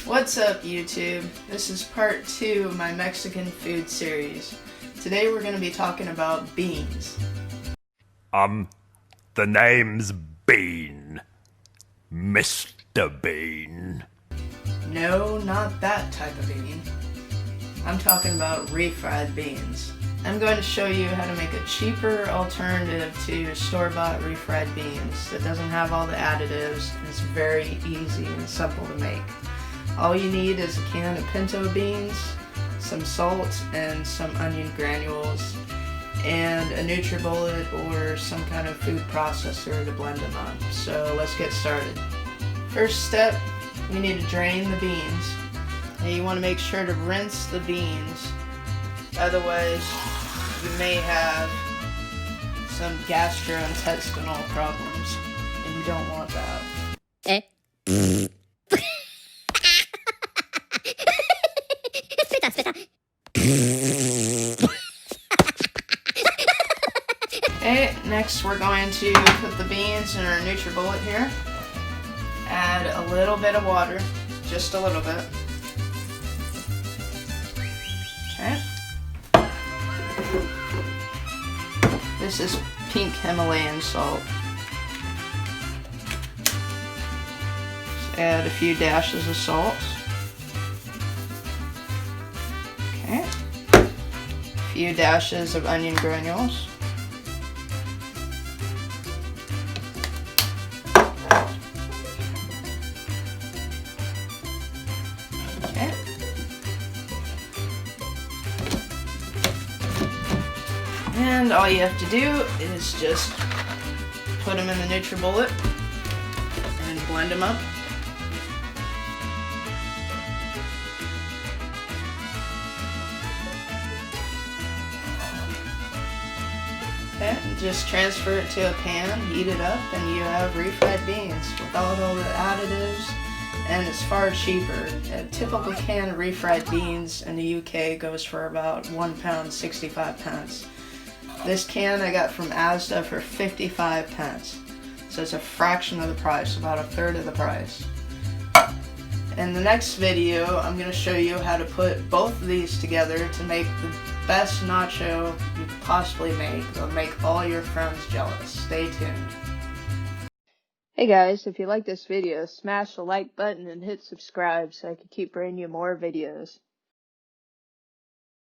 What's up, YouTube? This is part 2 of my Mexican food series. Today we're going to be talking about beans. The name's Bean. Mr. Bean. No, not that type of bean. I'm talking about refried beans. I'm going to show you how to make a cheaper alternative to your store-bought refried beans that doesn't have all the additives and it's very easy and simple to make. All you need is a can of pinto beans, some salt and some onion granules, and a Nutribullet or some kind of food processor to blend them up. So let's get started. First step, we need to drain the beans. And you want to make sure to rinse the beans, otherwise you may have some gastrointestinal problems and you don't want that. Okay, next we're going to put the beans in our Nutribullet here. Add a little bit of water, just a little bit. Okay. This is pink Himalayan salt. Just add a few dashes of salt. Okay. A few dashes of onion granules. Okay. And all you have to do is just put them in the Nutribullet and blend them up. Okay, just transfer it to a pan, heat it up, and you have refried beans without all the additives, and it's far cheaper. A typical can of refried beans in the UK goes for about £1, 65 pence. This can I got from Asda for 55 pence. So it's a fraction of the price, about a third of the price. In the next video, I'm going to show you how to put both of these together to make the best nacho you could possibly make. It'll make all your friends jealous. Stay tuned. Hey guys, if you like this video, smash the like button and hit subscribe so I can keep bringing you more videos.